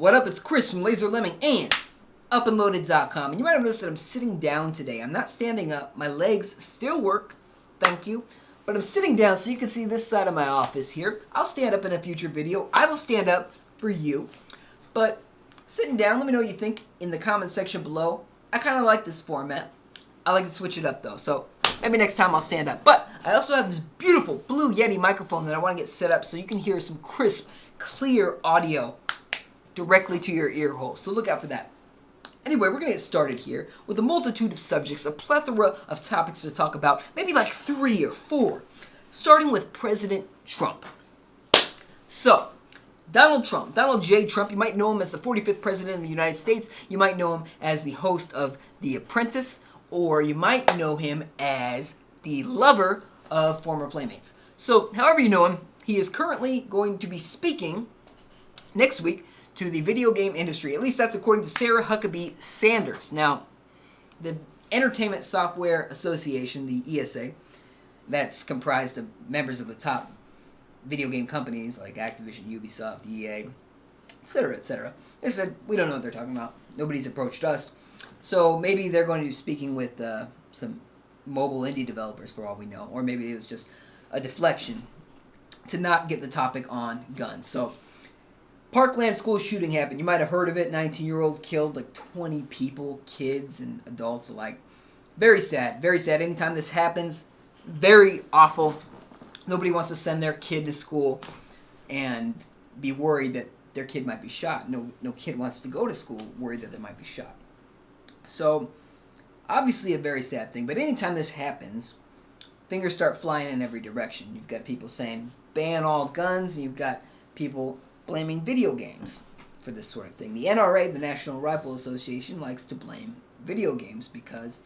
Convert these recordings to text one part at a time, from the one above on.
What up? It's Chris from Laser Lemming and UpandLoaded.com. And you might have noticed that I'm sitting down today. I'm not standing up. My legs still work. Thank you. But I'm sitting down so you can see this side of my office here. I'll stand up in a future video. I will stand up for you. But sitting down, let me know what you think in the comment section below. I kind of like this format. I like to switch it up though. So maybe next time I'll stand up. But I also have this beautiful Blue Yeti microphone that I want to get set up so you can hear some crisp, clear audio directly to your ear hole. So look out for that. Anyway, we're going to get started here with a multitude of subjects, a plethora of topics to talk about, maybe like 3 or 4, starting with President Trump. So, Donald Trump, Donald J. Trump, you might know him as the 45th president of the United States, you might know him as the host of The Apprentice, or you might know him as the lover of former playmates. So, however you know him, he is currently going to be speaking next week to the video game industry. At least that's according to Sarah Huckabee Sanders. Now, the Entertainment Software Association, the ESA, that's comprised of members of the top video game companies like Activision, Ubisoft, EA, etc., etc. They said, we don't know what they're talking about. Nobody's approached us. So maybe they're going to be speaking with some mobile indie developers for all we know. Or maybe it was just a deflection to not get the topic on guns. So, Parkland school shooting happened. You might have heard of it. 19-year-old killed like 20 people, kids and adults alike. Very sad. Very sad. Anytime this happens, very awful. Nobody wants to send their kid to school and be worried that their kid might be shot. No kid wants to go to school worried that they might be shot. So, obviously a very sad thing. But anytime this happens, fingers start flying in every direction. You've got people saying, ban all guns. And you've got people blaming video games for this sort of thing. The NRA, the National Rifle Association, likes to blame video games because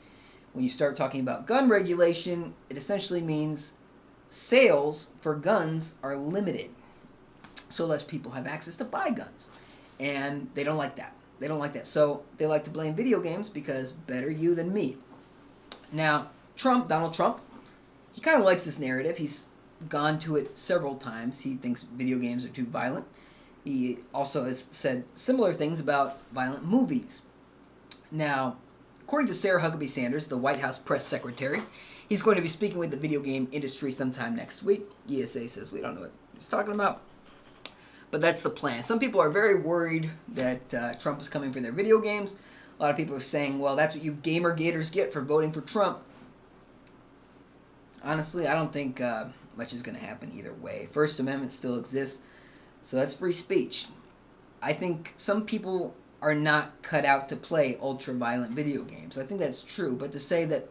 when you start talking about gun regulation, it essentially means sales for guns are limited. So less people have access to buy guns. And they don't like that. They don't like that. So they like to blame video games because better you than me. Now, Donald Trump, he kind of likes this narrative. He's gone to it several times. He thinks video games are too violent. He also has said similar things about violent movies. Now, according to Sarah Huckabee Sanders, the White House press secretary, he's going to be speaking with the video game industry sometime next week. ESA says we don't know what he's talking about. But that's the plan. Some people are very worried that Trump is coming for their video games. A lot of people are saying, well, that's what you gamer gators get for voting for Trump. Honestly, I don't think much is going to happen either way. First Amendment still exists, so that's free speech. I think some people are not cut out to play ultra-violent video games. I think that's true, but to say that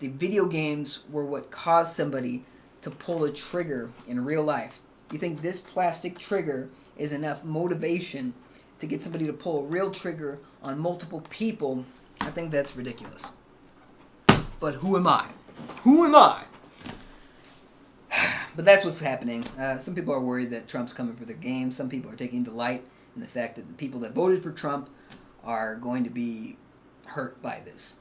the video games were what caused somebody to pull a trigger in real life, you think this plastic trigger is enough motivation to get somebody to pull a real trigger on multiple people? I think that's ridiculous. But who am I? Who am I? But that's what's happening. Some people are worried that Trump's coming for the game. Some people are taking delight in the fact that the people that voted for Trump are going to be hurt by this.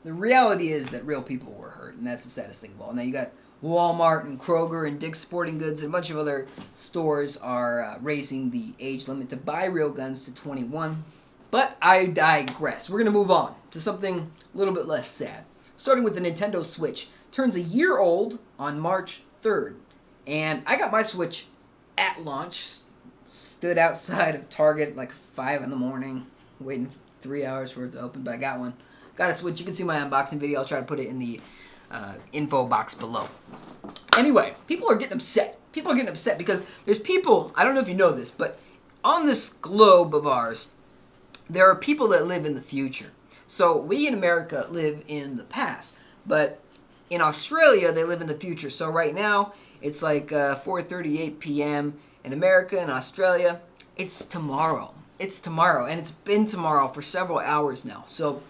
The reality is that real people were hurt, and that's the saddest thing of all. Now you got Walmart and Kroger and Dick's Sporting Goods and a bunch of other stores are raising the age limit to buy real guns to 21. But I digress. We're going to move on to something a little bit less sad. Starting with the Nintendo Switch. Turns a year old on March 3rd. And I got my Switch at launch. Stood outside of Target at like 5 in the morning, waiting 3 hours for it to open, but I got one. Got a Switch. You can see my unboxing video. I'll try to put it in the info box below. Anyway, people are getting upset. People are getting upset because there's people, I don't know if you know this, but on this globe of ours, there are people that live in the future. So we in America live in the past, but in Australia, they live in the future. So right now, it's like 4:38 p.m. in America and Australia. It's tomorrow. It's tomorrow, and it's been tomorrow for several hours now. So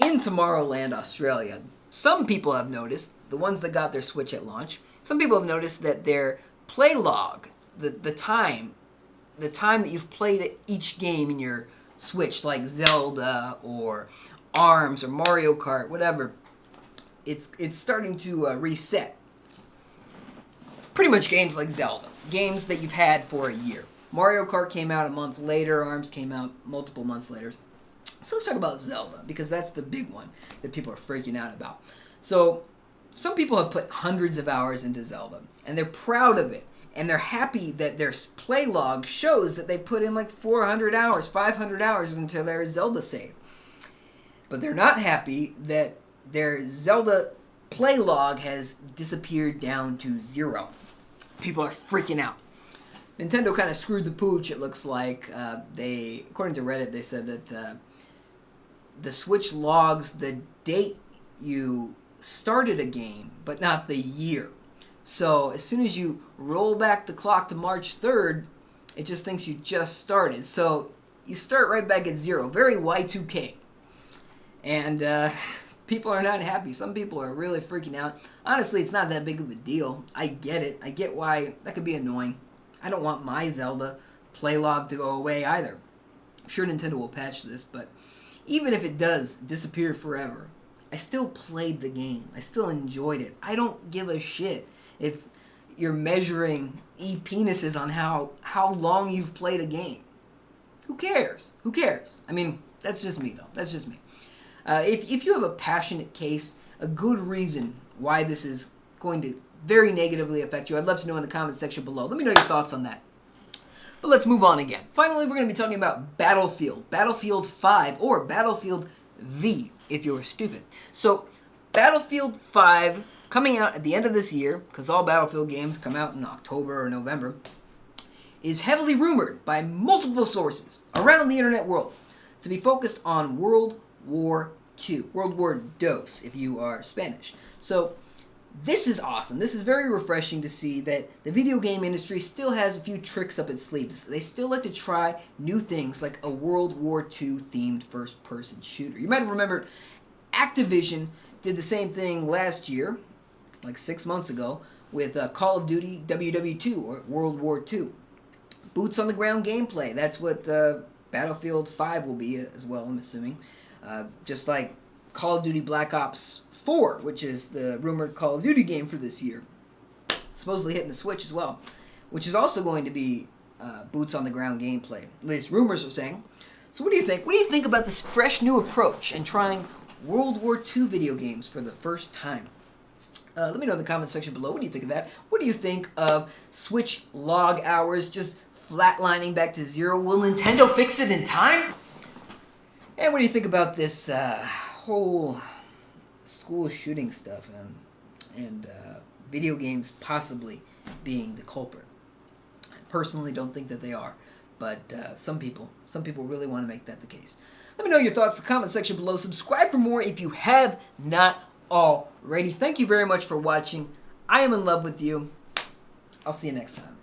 in Tomorrowland, Australia, some people have noticed, the ones that got their Switch at launch, some people have noticed that their play log, the time that you've played each game in your Switch, like Zelda or ARMS or Mario Kart, whatever, it's starting to reset. Pretty much games like Zelda, games that you've had for a year. Mario Kart came out a month later. ARMS came out multiple months later. So let's talk about Zelda, because that's the big one that people are freaking out about. So some people have put hundreds of hours into Zelda, and they're proud of it. And they're happy that their play log shows that they put in like 400 hours, 500 hours into their Zelda save. But they're not happy that their Zelda play log has disappeared down to 0. People are freaking out. Nintendo kind of screwed the pooch, it looks like. According to Reddit, they said that the Switch logs the date you started a game, but not the year. So as soon as you roll back the clock to March 3rd, it just thinks you just started. So you start right back at 0. Very Y2K. And people are not happy. Some people are really freaking out. Honestly, it's not that big of a deal. I get it. I get why that could be annoying. I don't want my Zelda play log to go away either. I'm sure Nintendo will patch this, but even if it does disappear forever, I still played the game. I still enjoyed it. I don't give a shit if you're measuring e-penises on how long you've played a game. Who cares? Who cares? I mean, that's just me, though. That's just me. If you have a passionate case, a good reason why this is going to very negatively affect you, I'd love to know in the comments section below. Let me know your thoughts on that. But let's move on again. Finally, we're going to be talking about Battlefield. Battlefield 5, or Battlefield V, if you're stupid. So, Battlefield 5, coming out at the end of this year, because all Battlefield games come out in October or November, is heavily rumored by multiple sources around the internet world to be focused on World War II. World War Dos, if you are Spanish. So, this is awesome. This is very refreshing to see that the video game industry still has a few tricks up its sleeves. They still like to try new things like a World War II themed first-person shooter. You might have remembered Activision did the same thing last year, like 6 months ago, with Call of Duty WW2, or World War II. Boots on the ground gameplay. That's what Battlefield 5 will be as well, I'm assuming. Just like Call of Duty Black Ops 4, which is the rumored Call of Duty game for this year. Supposedly hitting the Switch as well, which is also going to be boots on the ground gameplay. At least rumors are saying. So what do you think? What do you think about this fresh new approach and trying World War II video games for the first time? Let me know in the comment section below. What do you think of that? What do you think of Switch log hours just flatlining back to 0? Will Nintendo fix it in time? And what do you think about this whole school shooting stuff and video games possibly being the culprit? I personally don't think that they are, but some people really want to make that the case. Let me know your thoughts in the comment section below. Subscribe for more if you have not already. Thank you very much for watching. I am in love with you. I'll see you next time.